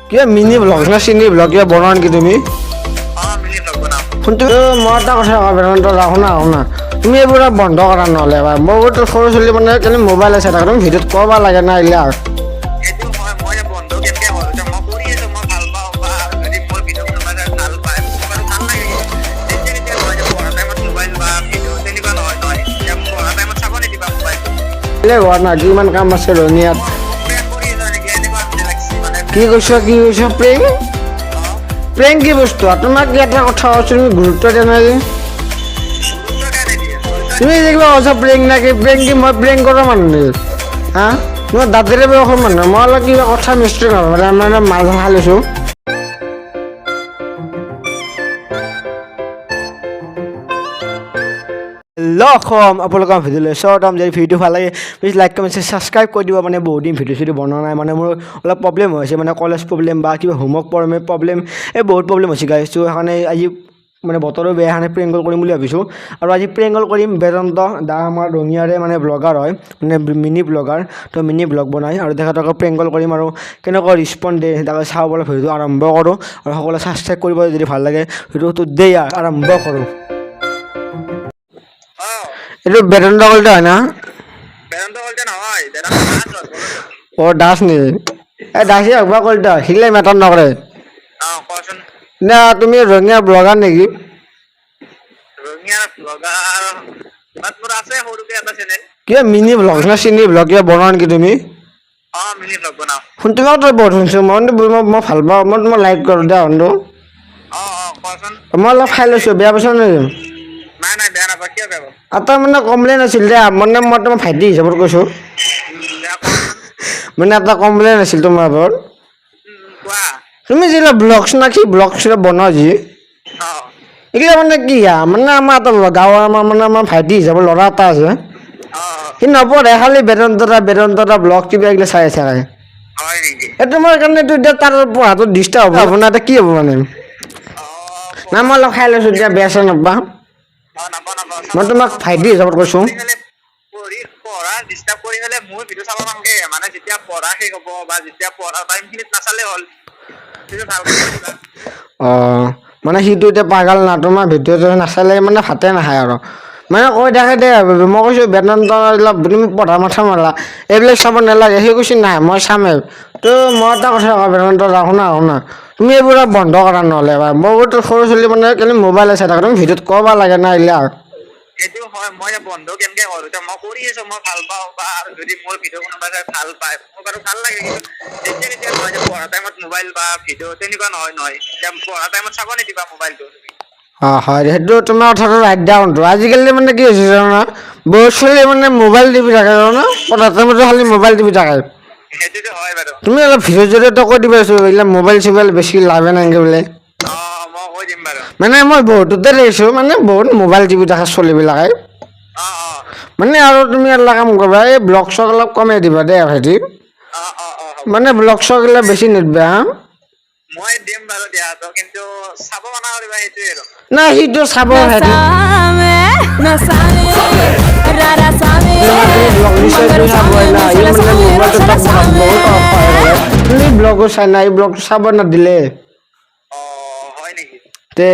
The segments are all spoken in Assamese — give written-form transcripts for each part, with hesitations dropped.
কিবা মিনি ব্লগ না চিনি ব্লগ কিবা বনোৱা নেকি তুমি? মিনি ব্লগ বনাও। তুমি মই এটা কথা বেদান্ত ৰাখো না তুমি এইবোৰ বন্ধ কৰা নহ'লে এবাৰ বহুত সৰু ছোৱালী মানে কেলে মোবাইল আছে তাকে তুমি ভিডিঅ'ত ক'ব লাগে না এইলা এইটো মই বন্ধ কেনেকৈ কৰোঁ এতিয়া মই কৰি আছোঁ মই ভাল পাওঁ বা যদি মোৰ ভিডিঅ' কোনোবাই ভাল পায় মোক বাৰু ভাল লাগে তেতিয়া নহয় যে পঢ়া টাইমত মোবাইল বা ভিডিঅ' তেনেকুৱা নহয় এতিয়া পঢ়া টাইমত চাব নিদিবা মোবাইল ঘৰত না কিমান কাম আছে ৰঙিয়াত প্ৰেম কৰি আছোঁ নেকি এনেকুৱা লাগিছে মানে কি কৈছ প্ৰেম প্ৰেম কি বস্তু তোমাক কি এটা কথা কৈছোঁ তুমি গুৰুত্ব দিয়া নাই যে গুৰুত্ব কাৰণে দিয়ে তুমি যেনিবা কৈছা প্ৰেং নাকি প্ৰেং কি মই প্ৰেং কৰা মানুহ হা মই দাঁতেৰে বয়সৰ মানুহ মই অলপ কিবা কথা মিষ্টেক নহয় মানে মানে মাল খাই লৈছোঁ লখম আপোনালোকৰ ভিডিঅ'লৈ চৰ্টম যদি ভিডিঅ'টো ভাল লাগে প্লিজ লাইক কমেণ্ট ছাবস্ক্ৰাইব কৰি দিব মানে বহুত দিন ভিডিঅ' চিডিঅ' বনোৱা নাই মানে মোৰ অলপ প্ৰব্লেম হৈছে মানে কলেজ প্ৰব্লেম বা কিবা হোমৱৰ্ক প্ৰব্লেম এই বহুত প্ৰব্লেম হৈছে গাইছ ত' সেইকাৰণে আজি মানে বতৰো বেয়া কাৰণে প্ৰেংকল কৰিম বুলি ভাবিছোঁ আৰু আজি প্ৰেংকল কৰিম বেদান্ত দা আমাৰ ৰঙিয়াৰে মানে ব্লগাৰ হয় মানে মিনি ব্লগাৰ তো মিনি ব্লগ বনায় আৰু তেখেতক প্ৰেংকল কৰিম আৰু কেনেকুৱা ৰেছপন্স দিয়ে তাকে চাবলৈ ভিডিঅ'টো আৰম্ভ কৰোঁ আৰু সকলোৱে ছাবস্ক্ৰাইব কৰিব যদি ভাল লাগে ভিডিঅ'টো দেই আৰম্ভ কৰোঁ এইটো বেদান্ত কলিতা হয় না বেদান্ত কলিতা নহয় বেদান্ত দাস হয় অ' দাস নেকি এই দাসে হওক বা কলিতা সিগিলাই মেটাৰ নকৰে কোৱাচোন না তুমি ৰঙীয়া ব্লগাৰ নেকি ৰঙিয়াৰ ব্লগাৰ বাট মোৰ আছে সৰুকৈ এটা চেনেল কিবা মিনি ব্লগ না চিনি ব্লগ কিবা বনোৱা নেকি তুমি মিনি ব্লগ বনাও তোমাক তই বহুত শুনিছোঁ মই ভাল পাওঁ মই তোমাক লাইক কৰোঁ দিয়া শুনটো কোৱাচোন মই অলপ খাই লৈছোঁ বেয়া পাইছা নেকি নাই বেয়া নাপাওঁ কিয় বেয়া পাওঁ এটা মানে কমপ্লেইন আছিল দে মানে মই তোমাৰ ভাইটি হিচাপত কৈছোঁ মানে এটা কমপ্লেইন আছিল তোমাৰ ওপৰত কোৱা তুমি যিবিলাক ব্লগছ না কি ব্লগছ বনোৱা যি এইগিলা মানে কি মানে আমাৰ এটা গাঁৱৰ আমাৰ ভাইটি হিচাপত ল'ৰা এটা আছে সি নপঢ়ে খালি বেদান্ত ব্লগ কিবা এইগিলা চাই থাকে হয় নেকি এইটো মই কাৰণে এতিয়া তাৰ পঢ়াটো ডিষ্টাৰ্ব হ'ব না এতিয়া কি হ'ব মানে না মই অলপ খাই লৈছোঁ এতিয়া বেয়া চেয়া নাপাওঁ মই তোমাক ভাইটি হিচাপত কৈছোঁ পঢ়া ডিষ্টাৰ্ব কৰি পেলাই মোৰ ভিডিঅ' চাব নালাগে মানে যেতিয়া পঢ়া শেষ হ'ব বা যেতিয়া পঢ়া টাইমখিনিত নাচালে হ'ল অঁ মানে সিটো এতিয়া পাগল না তোমাৰ ভিডিঅ'টো নাচালে মানে ভাতে নাখায় আৰু মানে কৈ থাকে দে মই কৈছোঁ বেদান্ত এইবিলাক তুমি পঢ়া মাথা মাৰা এইবিলাক চাব নালাগে সি কৈছে নাই মই চামেই তো মই এটা কথা কওঁ বেদান্ত শুনা তুমি এইবোৰ বন্ধ কৰা নহ'লে এবাৰ বহুত সৰু ছোৱালী মানে কেলে মোবাইল আছে তাকে তুমি ভিডিঅ'ত ক'ব লাগে না এইবিলাক সেইটো হয় মই বন্ধ কেনেকৈ কৰোঁ এতিয়া মই কৰি আছোঁ মই ভাল পাওঁ বা যদি মোৰ ভিডিঅ' কোনোবাই ভাল পায় মোৰ বাৰু ভাল লাগে কিন্তু তেতিয়া নহয় যে পঢ়া টাইমত মোবাইল বা ভিডিঅ' তেনেকুৱা নহয় এতিয়া পঢ়া টাইমত চাব নিদিবা মোবাইলটো অঁ হয় সেইটো তোমাৰ কথাটো ৰাইট ডাউনটো আজিকালি মানে কি হৈছে জানা বহুত ছোৱালী মানে মোবাইল টিপি থাকে জানা পঢ়া টাইমতো খালি মোবাইল টিপি থাকে সেইটোতো হয় বাৰু তুমি অলপ ভিডিঅ' জৰিয়তে কৈ দিবাচোন এইবিলাক মোবাইল চোবাইল বেছি লাভে নালাগে বোলে মই কৈ দিম বাৰু মানে মই বহুততে দেখিছোঁ মানে বহুত মোবাইল টিপি থাকে ছোৱালীবিলাকে মানে আৰু তুমি এটা কাম কৰিবা এই ব্লগ চগ অলপ কমাই দিবা দেই ভাইটি মানে ব্লগ চগ এইবিলাক বেছি নিদিবা হা মই দিম বাৰু দিয়াটো কিন্তু চাব মানা কৰিবা সেইটোৱে আৰু নাই সিটো চাব ভাইটি তুমি ব্লগো চাই না এই ব্লগটো চাব নাদিলে হয় নেকি তে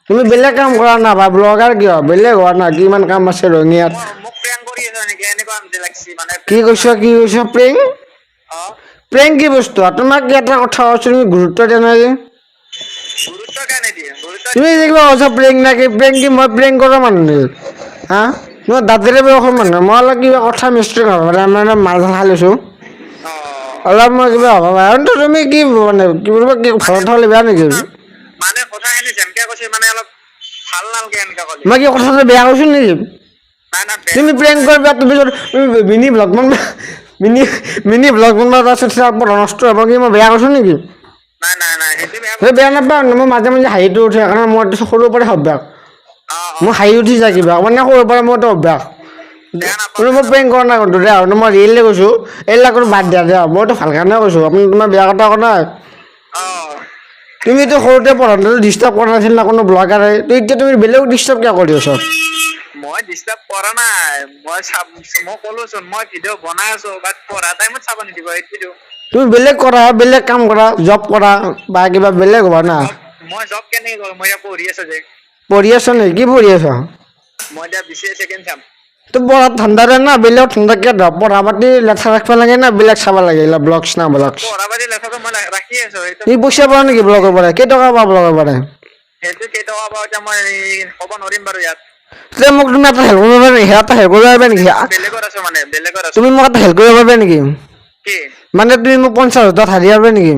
তুমি বেলেগ কাম কৰা না বা ব্লগাৰ কিয় বেলেগ হোৱা না কিমান কাম আছে ৰঙিয়াত মোক প্ৰেং কৰি আছ নেকি এনেকুৱা লাগছি মানে কি কৈছ প্ৰেং প্ৰেং কি বস্তু তোমাক কি এটা কথা কৈছোঁ তুমি গুৰুত্ব দিয়া নাই যে গুৰুত্ব কাৰণে দিয়ে তুমি যেনিবা কৈছা প্ৰেং নাকি প্ৰেং কি মই প্ৰেং কৰা মানুহ হা মই দাঁতেৰে বয়সৰ মানুহ মই অলপ কিবা কথা মিষ্টেক নহয় মানে মানে মাল খাই লৈছোঁ অলপ মই কিবা হ'ব পাৰে তুমি কি মানে কি ঘৰত থ'লে বেয়া নেকি মানে কথাখিনি যেনকে কৈছে মানে অলপ ভাল নালাগে এনেকা ক'লে মই কি কথাটো বেয়া কৈছোঁ নেকি তুমি প্ৰেং কৰিবা তুমি মিনি ব্লগ বনবা মিনি ব্লগ বনবা তাৰপিছত নষ্ট হ'ব কি মই বেয়া কৈছোঁ নেকি নাই সেই বেয়া নাপাওঁ মই মাজে হাঁহিটো উঠে কাৰণ মই সৰুৰ পৰাই অভ্যাস মোৰ হাঁহি উঠি যায় কিবা মানে সৰুৰ পৰা মোৰতো অভ্যাস মই প্ৰেং কৰা নাই কিন্তু দে মই ৰিয়েলি কৈছোঁ এইবিলাক বাদ দিয়া দে মইতো ভাল কাৰণে কৈছোঁ আপুনি তোমাৰ বেয়া কথা কোৱা নাই তুমিতো সৰুতে পঢ়াটো ডিষ্টাৰ্ব কৰা নাছিল না কোনো ব্লগাৰে তো এতিয়া তুমি বেলেগ ডিষ্টাৰ্ব কিয় কৰি আছ মই ডিষ্টাৰ্ব কৰা নাই মই ক'লোচোন মই ভিডিঅ' বনাই আছোঁ বাট পঢ়া টাইমত চাব নিদিব এইটো তুমি বেলেগ কৰা, বেলেগ কাম কৰা, জব কৰা বা কিবা বেলেগ হ'ব না। মই জব কেনেকে কৰোঁ, মই এতিয়া পঢ়ি আছো যে। পঢ়ি আছ নে কি পঢ়ি আছ? মই এতিয়া BCA ছেকেণ্ড চেম। তো পঢ়াত ঠাণ্ডাৰে না বেলেগ ঠাণ্ডাকে ধৰ পঢ়া পাতি লেঠা ৰাখিব লাগে না বেলেগ চাব লাগে এইবিলাক ব্লগছ না ব্লগছ। পঢ়া পাতি লেখাটো মই ৰাখি আছো সেইটো। তুমি পইচা পোৱা নেকি ব্লগৰ পৰা? কেইটকা পোৱা ব্লগৰ পৰা? সেইটো কেইটকা পাওঁ এতিয়া মই ক'ব নোৱাৰিম বাৰু ইয়াত। তেতিয়া মোক তুমি এটা হেল্প কৰিব পাৰিবা নেকি? এটা হেল্প কৰিব পাৰিবা নেকি? বেলেগত আছো মানে বেলেগত আছো। তুমি মোক এটা হেল্প কৰিব পাৰিবা নেকি? কি মানে তুমি মোক 50,000 ধাৰ দিব পাৰিবা নেকি?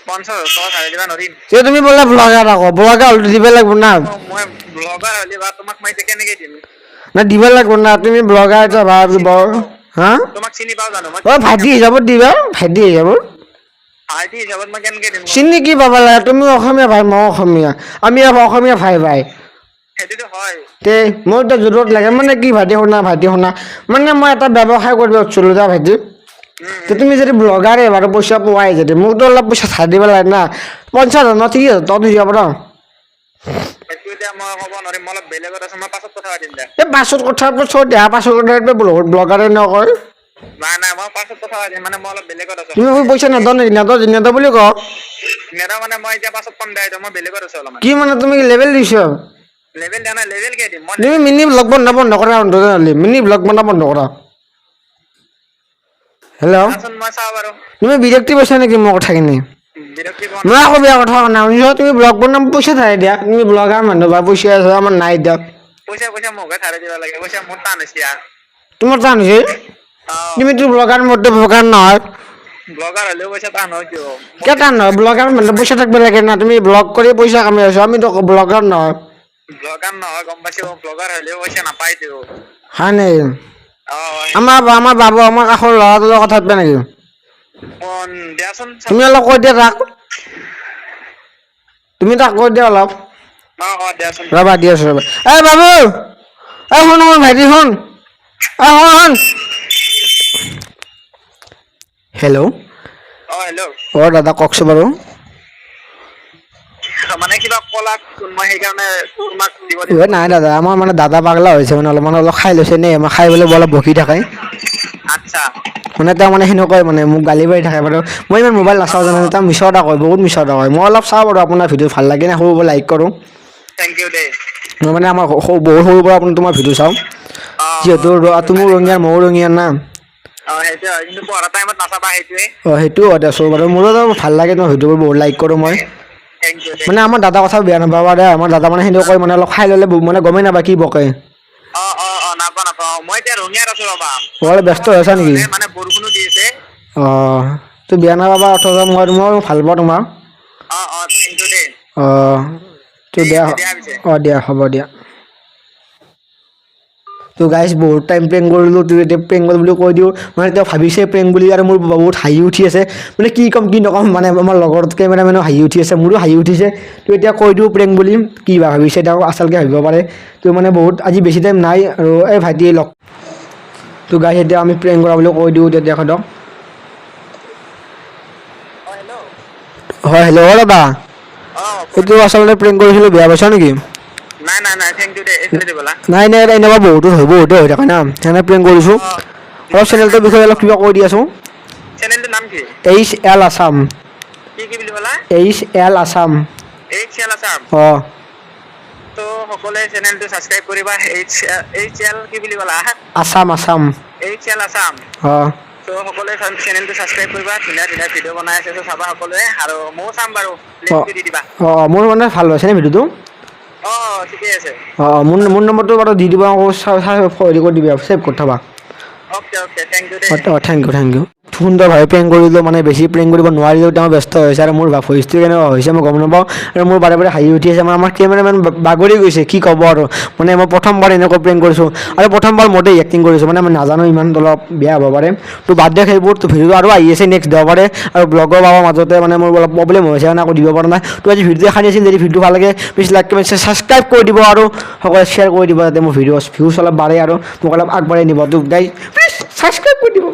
50,000 টকা ধাৰে দিব নোৱাৰিম। যে তুমি বোলে ব্লগাৰ আকৌ ব্লগাৰ হ'লে দিব লাগিব না। মই ব্লগাৰ হ'লে বা তোমাক মই এতিয়া কেনেকে দিম? না দিব লাগিব না তুমি ব্লগাৰ এটা হা তোমাক চিনি পাওঁ জানো মই? অ ভাইটি হিচাপত দিবা, ভাইটি হিচাপত। ভাইটি হিচাপত মই কেনেকে দিম? চিনি কি পাবা লাগে? তুমি অসমীয়া ভাই, মই অসমীয়া, আমি অসমীয়া ভাই ভাই। সেইটোতো হয়। তে মোৰ এতিয়া জৰুৰত লাগে মানে কি ভাইটি শুনা মানে মই এটা ব্যৱসায় কৰিব খুজিছিলোঁ যা ভাইটি। তো তুমি যদি ব্লগাৰে বাৰু পইচা পোৱাই যদি মোকতো অলপ পইচা ধাৰ দিব লাগে না। 50,000 ন 30,000 তই দি যাব ন। সেইটো এতিয়া মই ক'ব নোৱাৰিম, মই অলপ বেলেগত আছো, মই পাছত কথা পাতিম দে। এই পাছত কথা পাছত কথা ব্লগাৰে নকয়। নাই মই পাছত কথা পাতিম, মানে মই অলপ বেলেগত আছো। তুমি মোক পইচা নেদ নেকি? নেদ বুলি কওঁ। নেদা মানে মই এতিয়া পাছত কম দে, মই বেলেগত আছো অলপমান। কি মানে তুমি লেভেল দিছ? লেভেল দিয়া নাই, লেভেল কে দিম মই। তুমি মিনি ব্লগ বন্ধ কৰা, মিনি ব্লগ বন্ধ কৰা। হেল্ল', চাচোন মই চাওঁ বাৰু। তুমি বিৰক্তি পাইছা নেকি মোৰ কথাখিনি? বিৰক্তি পোৱা মই নাই। আকৌ বেয়া কথা শুনা তুমি ব্লগ বনাম পইচা ধাৰে দিয়া। তুমি ব্লগাৰ মানুহ বা পইচা আছে আমাৰ নাই দিয়া। পইচা মোকে ধাৰে দিব লাগে, পইচা মোৰ টান হৈছে ইয়াৰ। তোমাৰ টান হৈছে? তুমিতো ব্লগাৰ মোৰতো ব্লগাৰ নহয়। ব্লগাৰ হ'লেও পইচা টান হয় কিয়? কিয় টান নহয়? ব্লগাৰ মানুহ পইচা থাকিব লাগে না। তুমি ব্লগ কৰি পইচা কামাই আছো, আমিতো ব্লগাৰ নহয়। ব্লগাৰ নহয় গম পাইছো, ব্লগাৰ হ'লেও পইচা নাপায়তো। হয় নেকি? আমাৰ আমাৰ বাবু আমাৰ কাষৰ ল'ৰাটোৰ লগত কথা পাতিবা নেকি? দিয়াচোন। তুমি অলপ কৈ দিয়া তাক। তুমি তাক কৈ দিয়া অলপ। দিয়াচোন। ৰবা দি আছো ৰবা। এই বাবু, এই শুন ভাইটি শুন। শুন। হেল্ল'। হেল্ল'। দাদা কওকচোন বাৰু। মানে কিবা কলা মই সেইকাৰণে তোমাক দিব নাই দাদা, আমাৰ মানে দাদা পাগলা হৈছে মানে অলপ খাই লৈছে নে আমাৰ খাই পেলাই অলপ বকি থাকে। আচ্ছা। মানে তেওঁ মানে সেনেকুৱাই মানে মোক গালি পাৰি থাকে বাৰু। মই ইমান মোবাইল নাচাওঁ জানো, তেওঁ মিছা কথা কয়, বহুত মিছা কথা কয়। মই অলপ চাওঁ বাৰু আপোনাৰ ভিডিঅ' ভাল লাগে না, সৰুৰ পৰা লাইক কৰোঁ। থেংক ইউ দেই। মই মানে আমাৰ বহুত সৰুৰ পৰা তোমাৰ ভিডিঅ' চাওঁ। যিহেতু তুমিও ৰঙীয়া ময়ো ৰঙীয়া না। সেইটোৱে হয়, কিন্তু পঢ়া টাইমত নাচাবা সেইটোৱে। সেইটোও হয় দেছোন বাৰু। মোৰো ভাল লাগে তোমাৰ ভিডিঅ'বোৰ বহুত লাইক কৰোঁ মই। থেংক ইউ দেই। মানে আমাৰ দাদা কথা বেয়া নাপাবা দে। আমাৰ দাদা মানে সেনেকুৱা মানে অলপ খাই ল'লে মানে গমেই নাপায় কি বকে। নাপাওঁ। মই এতিয়া ৰঙিয়াত আছো ৰবা। অলপ ব্যস্ত হৈ আছা নেকি? মানে বৰষুণো দি আছে। তো বেয়া নাপাবা অথচ মই ভাল পাওঁ তোমাক। থেংক ইউ দেই। তো ঠিক দিয়া আছে দিয়া পিছে। দিয়া হ'ব দিয়া। তো গাইজ বহুত টাইম প্ৰেংক কৰিলোঁ, এতিয়া প্ৰেংক বুলি কৈ দিওঁ মানে তেওঁ ভাবিছে প্ৰেংক বুলি আৰু মোৰ বহুত হাঁহি উঠি আছে। মানে কি ক'ম কি নক'ম মানে আমাৰ লগৰতকৈ মানে হাঁহি উঠি আছে, মোৰো হাঁহি উঠিছে। তো এতিয়া কৈ দিওঁ প্ৰেংক বুলি, কি বা ভাবিছে তেওঁ আচলকৈ ভাবিব পাৰে। তো মানে বহুত আজি বেছি টাইম নাই আৰু এই ভাইটি লগ। তো গাইজ এতিয়া আমি প্ৰেংক কৰা বুলি কৈ দিওঁ তেতিয়া সিহঁতক। হয় হেল্ল' দাদা, এইটো আচলতে প্ৰেংক কৰিছিলোঁ, বেয়া পাইছা নেকি? নাই থেংক ইউ দেই। এইফালে দি ব'লা। নাই এনেকুৱা বহুতে হৈ থাকে না, সেইকাৰণে প্ৰেংক কৰিছোঁ। অলপ চেনেলটোৰ বিষয়ে অলপ কিবা কৈ দিয়াচোন। চেনেলটোৰ নাম কি? HL আছাম। কি বুলি ক'লা? HL আছাম। HL আছাম। তো সকলোৱে চেনেলটো ছাবস্ক্ৰাইব কৰিবা। HL কি বুলি ক'লা? আছাম। HL আছাম। তো সকলোৱে চেনেলটো ছাবস্ক্ৰাইব কৰিবা। ধুনীয়া ভিডিঅ' বনাই আছে, তো চাবা সকলোৱে। আৰু ময়ো চাম বাৰু, লিংকটো দি দিবা। মোৰ মানে ভাল হৈছেনে ভিডিঅ'টো? ঠিকেই আছে। মোৰ নম্বৰটো বাৰু দি দিবা আকৌ, হেৰি কৰি দিবা, ছেভ কৰি থ'বা। অ'কে থেংক ইউ দেই। Thank you. সুন্দৰভাৱে প্ৰেংক কৰিলোঁ, মানে বেছি প্ৰেংক কৰিব নোৱাৰিলেও তেওঁ ব্যস্ত হৈছে আৰু মোৰ ভইচটো কেনেকুৱা হৈছে মই গম নাপাওঁ। আৰু মোৰ বাৰে হাঁহি উঠি আছে, আমাৰ কেমেৰামেন বাগৰি গৈছে, কি ক'ব আৰু। মানে মই প্ৰথমবাৰ এনেকুৱা প্ৰেংক কৰিছোঁ আৰু প্ৰথমবাৰ মতেই এক্টিং কৰিছোঁ, মানে মই নাজানো ইমান অলপ বেয়া হ'ব পাৰে। তো বাদ দিয়া সেইবোৰ, তো ভিডিঅ' আৰু আহি আছে নেক্সট দেওবাৰে। আৰু ব্লগৰ পাবৰ মাজতে মানে মোৰ অলপ প্ৰব্লেম হৈছে কাৰণে আকৌ দিব পৰা নাই। তো আজি ভিডিঅ' দেখাই আছিল, যদি ভিডিঅ' ভাল লাগে প্লিজ লাইক কমেণ্ট ছাবস্ক্ৰাইব কৰি দিব আৰু সকলোৱে শ্বেয়াৰ কৰি দিব, যাতে মোৰ ভিউজ অলপ বাঢ়ে আৰু মোক অলপ আগবাঢ়াই নিব। তো গাইজ প্লিজ ছাবস্ক্ৰাইব কৰি দিব।